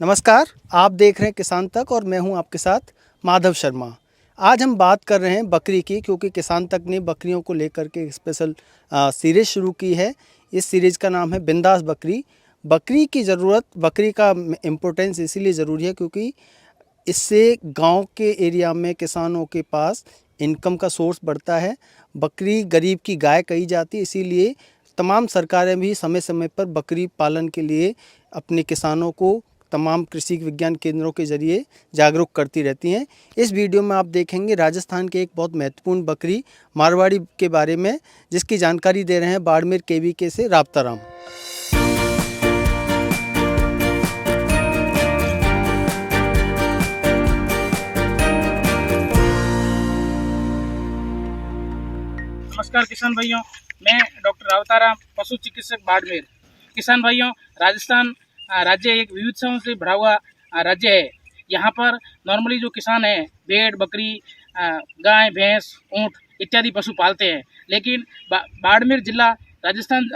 नमस्कार, आप देख रहे हैं किसान तक और मैं हूं आपके साथ माधव शर्मा। आज हम बात कर रहे हैं बकरी की, क्योंकि किसान तक ने बकरियों को लेकर के एक स्पेशल सीरीज़ शुरू की है। इस सीरीज़ का नाम है बिंदास बकरी। बकरी की ज़रूरत, बकरी का इम्पोर्टेंस इसीलिए ज़रूरी है क्योंकि इससे गांव के एरिया में किसानों के पास इनकम का सोर्स बढ़ता है। बकरी गरीब की गाय कही जाती है, इसीलिए तमाम सरकारें भी समय समय पर बकरी पालन के लिए अपने किसानों को तमाम कृषि विज्ञान केंद्रों के ज़रिए जागरूक करती रहती हैं। इस वीडियो में आप देखेंगे राजस्थान के एक बहुत महत्वपूर्ण बकरी मारवाड़ी के बारे में, जिसकी जानकारी दे रहे हैं बाड़मेर केवीके से राबताराम। नमस्कार किसान भाइयों, मैं डॉक्टर रावताराम, पशु चिकित्सक बाड़मेर। किसान भाइयों, राजस्थान राज्य एक विविधताओं से भरा हुआ राज्य है। यहाँ पर नॉर्मली जो किसान हैं भेड़, बकरी, गाय, भैंस, ऊँट इत्यादि पशु पालते हैं। लेकिन बाड़मेर जिला राजस्थान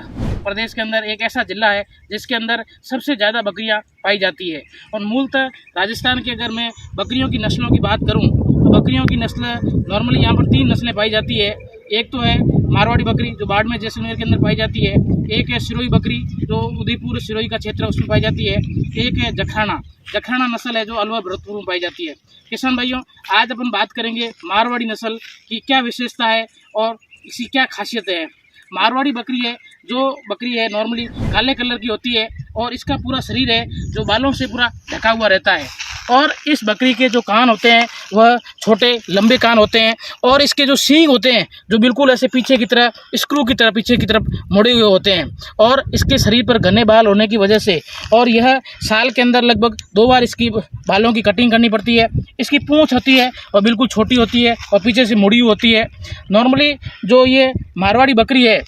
प्रदेश के अंदर एक ऐसा जिला है जिसके अंदर सबसे ज़्यादा बकरियाँ पाई जाती है। और मूलतः राजस्थान के अगर मैं बकरियों की नस्लों की बात करूँ तो बकरियों की नस्ल नॉर्मली यहाँ पर 3 नस्लें पाई जाती है। एक तो है मारवाड़ी बकरी जो बाड़मेर जैसलमेर के अंदर पाई जाती है। एक है सिरोही बकरी जो उदयपुर सिरोही का क्षेत्र उसमें पाई जाती है। एक है जखराना नस्ल है जो अलवर भरतपुर में पाई जाती है। किसान भाइयों, आज अपन बात करेंगे मारवाड़ी नस्ल की क्या विशेषता है और इसकी क्या खासियत है। मारवाड़ी बकरी है जो बकरी है नॉर्मली काले कलर की होती है और इसका पूरा शरीर है जो बालों से पूरा ढका हुआ रहता है। और इस बकरी के जो कान होते हैं वह छोटे लंबे कान होते हैं और इसके जो सींग होते हैं जो बिल्कुल ऐसे पीछे की तरह स्क्रू की तरह पीछे की तरफ मुड़े हुए होते हैं। और इसके शरीर पर घने बाल होने की वजह से और यह साल के अंदर लगभग 2 बार इसकी बालों की कटिंग करनी पड़ती है। इसकी पूँछ होती है और बिल्कुल छोटी होती है और पीछे से मुड़ी हुई होती है। नॉर्मली जो ये मारवाड़ी बकरी है,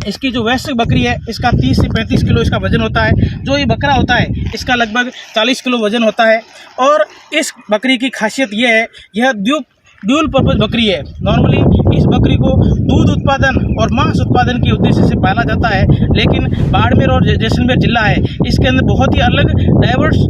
इसकी जो वैश्विक बकरी है इसका 30 से 35 किलो इसका वजन होता है। जो ये बकरा होता है इसका लगभग 40 किलो वजन होता है। और इस बकरी की खासियत ये है, यह ड्यूल पर्पज बकरी है। नॉर्मली इस बकरी को दूध उत्पादन और मांस उत्पादन के उद्देश्य से पाला जाता है। लेकिन बाड़मेर और जैसलमेर जिला है, इसके अंदर बहुत ही अलग डाइवर्स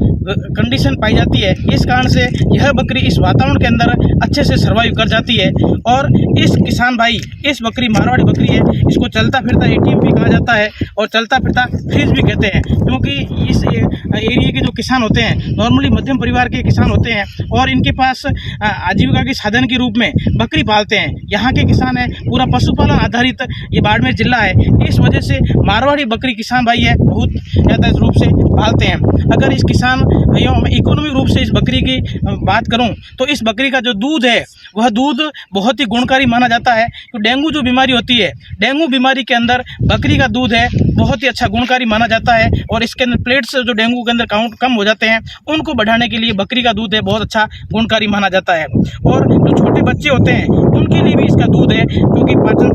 कंडीशन पाई जाती है। इस कारण से यह बकरी इस वातावरण के अंदर अच्छे से सर्वाइव कर जाती है। और इस किसान भाई, इस बकरी मारवाड़ी बकरी है, इसको चलता फिरता ATM भी कहा जाता है और चलता फिरता फ्रिज भी कहते हैं, क्योंकि इस एरिया के जो किसान होते हैं नॉर्मली मध्यम परिवार के किसान होते हैं और इनके पास आजीविका के साधन के रूप में बकरी पालते हैं। यहाँ के किसान है पूरा पशुपालन आधारित ये बाड़मेर जिला है। इस वजह से मारवाड़ी बकरी किसान भाई है बहुत ज़्यादा रूप से पालते हैं। अगर इस किसान भाइयों में इकोनॉमिक रूप से इस बकरी की बात करूं तो इस बकरी का जो दूध है वह दूध बहुत ही गुणकारी माना जाता है। तो डेंगू जो बीमारी होती है, डेंगू बीमारी के अंदर बकरी का दूध है बहुत ही अच्छा गुणकारी माना जाता है। और इसके अंदर प्लेट्स जो डेंगू के अंदर काउंट कम हो जाते हैं उनको बढ़ाने के लिए बकरी का दूध है बहुत अच्छा गुणकारी माना जाता है। और जो छोटे बच्चे होते हैं उनके लिए भी इसका दूध है, क्योंकि पाचन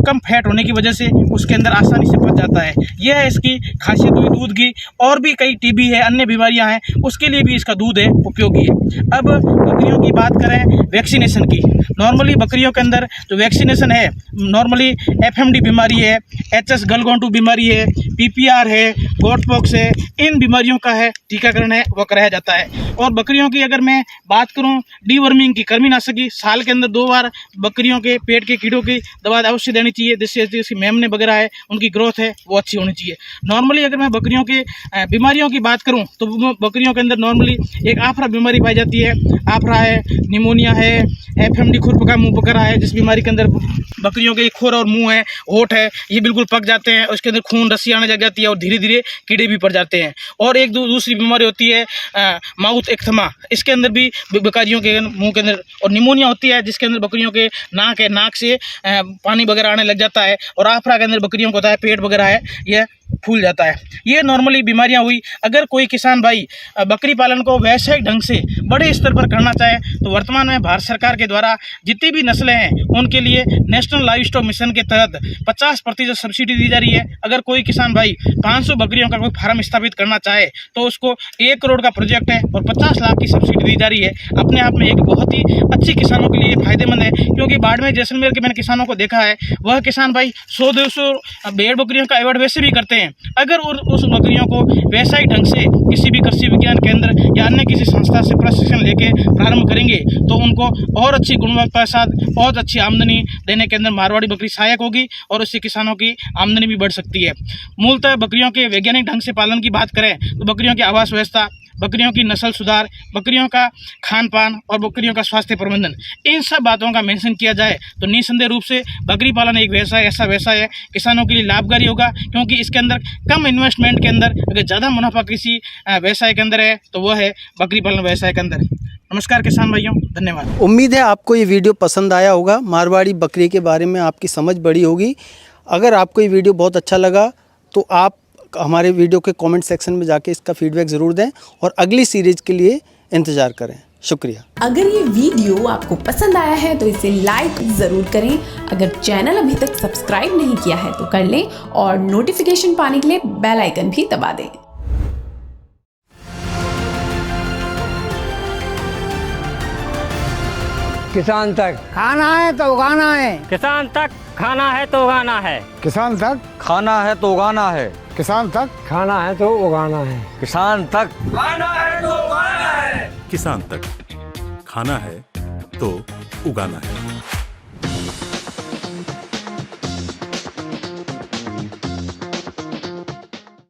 कम फैट होने की वजह से उसके अंदर आसानी से पच जाता है। यह है इसकी खासियत हुई दूध की। और भी कई TB है, अन्य बीमारियां हैं, उसके लिए भी इसका दूध है उपयोगी है। अब बकरियों की बात करें वैक्सीनेशन की, नॉर्मली बकरियों के अंदर जो वैक्सीनेशन है नॉर्मली FMD बीमारी है, HS गलगोंटू बीमारी है, PPR है, गोटपॉक्स है, इन बीमारियों का है टीकाकरण है वह कराया जाता है। और बकरियों की अगर मैं बात करूं डीवर्मिंग की, कृमिनाशक की, साल के अंदर 2 बार बकरियों के पेट के कीड़ों की दवा अवश्य देनी चाहिए, जिससे इसकी मेमने वगैरह है उनकी ग्रोथ है वो अच्छी होनी चाहिए। नॉर्मली अगर मैं बकरियों के बीमारियों की बात करूं तो बकरियों के अंदर नॉर्मली एक आफरा बीमारी पाई जाती है। आफरा है, निमोनिया है, FMD खुर पका मुँह पकड़ा है, जिस बीमारी के अंदर बकरियों के खुर और मुंह है, होठ है, ये बिल्कुल पक जाते हैं, उसके अंदर खून रस्सी आने लग जाती है और धीरे धीरे कीड़े भी पड़ जाते हैं। और एक दूसरी बीमारी होती है माउथ एक्थमा, इसके अंदर भी बकरियों के मुंह के अंदर और निमोनिया होती है, जिसके अंदर बकरियों के नाक से पानी वगैरह आने लग जाता है। और आफरा के अंदर बकरियों को होता है पेट वगैरह है यह फूल जाता है। ये नॉर्मली बीमारियां हुई। अगर कोई किसान भाई बकरी पालन को वैश्विक ढंग से बड़े स्तर पर करना चाहे तो वर्तमान में भारत सरकार के द्वारा जितनी भी नस्लें हैं उनके लिए नेशनल लाइव स्टॉक मिशन के तहत 50% सब्सिडी दी जा रही है। अगर कोई किसान भाई 500 बकरियों का कोई फार्म स्थापित करना चाहे तो उसको 1 करोड़ का प्रोजेक्ट है और 50 लाख की सब्सिडी दी जा रही है। अपने आप में एक बहुत ही अच्छी किसानों के लिए फायदेमंद है, क्योंकि बाड़मेर जैसलमेर के मैंने किसानों को देखा है वह किसान भाई 100-200 भेड़ बकरियों का एवॉर्ड वैसे भी करते हैं। अगर उस बकरियों को वैसा ही ढंग से किसी भी कृषि दाता से प्रशिक्षण लेके प्रारंभ करेंगे तो उनको और अच्छी गुणवत्ता के साथ बहुत अच्छी आमदनी देने के अंदर मारवाड़ी बकरी सहायक होगी और उससे किसानों की आमदनी भी बढ़ सकती है। मूलतः बकरियों के वैज्ञानिक ढंग से पालन की बात करें तो बकरियों की आवास व्यवस्था, बकरियों की नस्ल सुधार, बकरियों का खान पान और बकरियों का स्वास्थ्य प्रबंधन, इन सब बातों का मेंशन किया जाए तो निसंदेह रूप से बकरी पालन एक व्यवसाय ऐसा व्यवसाय है किसानों के लिए लाभकारी होगा, क्योंकि इसके अंदर कम इन्वेस्टमेंट के अंदर अगर ज़्यादा मुनाफा किसी व्यवसाय के अंदर है तो वह है बकरी पालन व्यवसाय के अंदर। नमस्कार किसान भाइयों, धन्यवाद। उम्मीद है आपको ये वीडियो पसंद आया होगा, मारवाड़ी बकरी के बारे में आपकी समझ बढ़ी होगी। अगर आपको ये वीडियो बहुत अच्छा लगा तो आप हमारे वीडियो के कमेंट सेक्शन में जाके इसका फीडबैक ज़रूर दें और अगली सीरीज़ के लिए इंतज़ार करें। शुक्रिया। अगर ये वीडियो आपको पसंद आया है तो इसे लाइक ज़रूर करें। अगर चैनल अभी तक सब्सक्राइब नहीं किया है तो कर लें और नोटिफिकेशन पाने के लिए बेल आइकन भी दबा दें। किसान तक खाना है तो उगाना है, किसान तक खाना है तो उगाना है, किसान तक खाना है तो उगाना है, किसान तक खाना है तो उगाना है, किसान तक खाना है तो उगाना है, किसान तक खाना है तो उगाना है।